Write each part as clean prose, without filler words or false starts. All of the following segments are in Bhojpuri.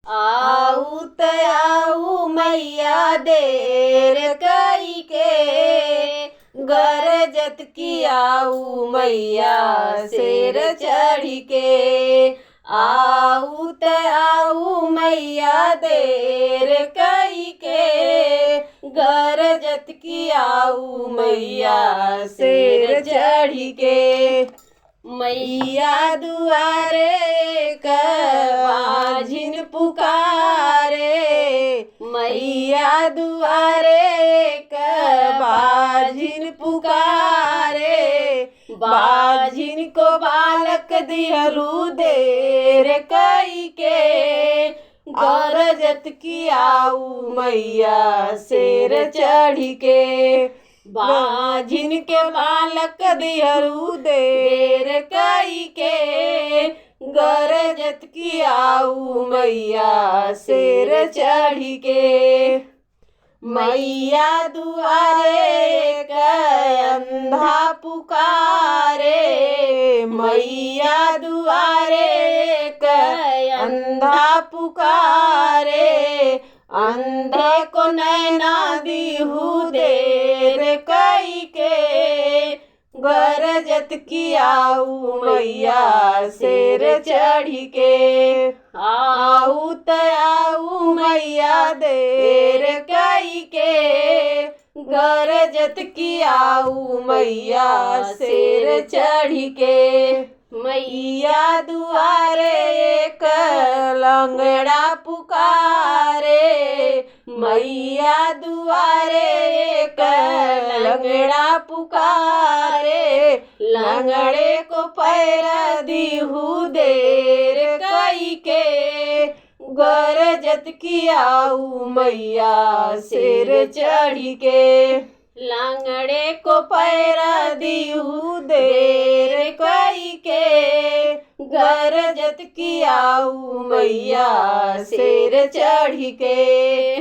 आऊ त आऊ मैया देर कई के, गरजत की आऊ मैया शेर चढ़ी के। आऊ त आऊ मैया देर कई के, गरजत की आऊ मैया शेर चढ़ी के। मैया दुआरे क बाझिन पुकारे, मैया दुआरे क बाझिन पुकारे। बाझिन को बालक दिहलू देर कई के, गरजत की आऊ मैया शेर चढ़ी के। बाझिन के बालक दिहलू देर कई के, गरजत की आऊ मैया शेर चढ़ी के। मैया दुआरे क अंधा पुकारे, मैया दुआरे क अंधा पुकारे। अंधे को नैना दीहू देर कई के, गरजत की आऊ मैया शेर चढ़ी के। आऊ त आऊ मैया देर कई के, गरजत की आऊ मैया शेर चढ़ी के। मैया दुआरे एक लंगड़ा पुकारे, मैया दुआरे एक लंगड़ा पुकारे। लंगड़े को पैर दीहू देर कई के, गरजत की आऊ मैया शेर चढ़ी के। लंगड़े को पैर दीहू देर कई के, गरजत की आऊ मैया शेर चढ़ी के।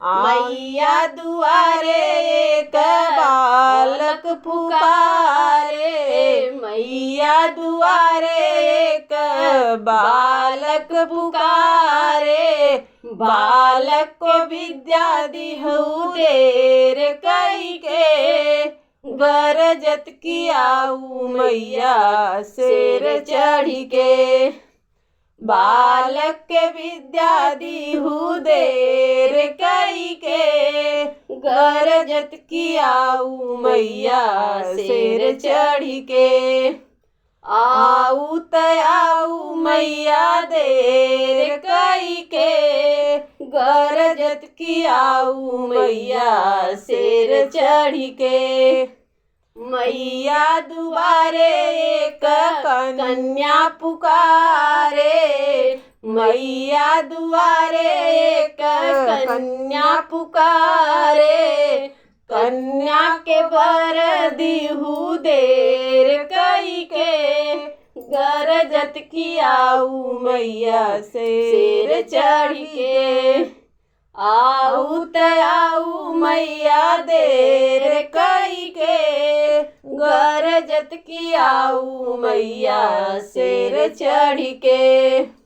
मैया दुआरे एक बालक पुकारे, मैया दुआरे एक बालक पुकारे। बालक को विद्या दिहू देर कई के, गरजत की आऊ मैया शेर चढ़ी के। बालक के विद्या दीहू देर कई के, गरजत की आऊ मैया शेर चढ़ी के। आऊ त आऊ मैया देर कई के, गरजत की आऊ मैया शेर चढ़ी के। मैया दुआरे एक कन्या पुकारे, मैया दुआरे एक कन्या पुकारे। कन्या के बर दीहू देर कई के, गरजत की आऊ मैया शेर चढ़ी के। आऊ त आऊ मैया देर कई के, गरजत की आऊ मैया शेर चढ़ी के।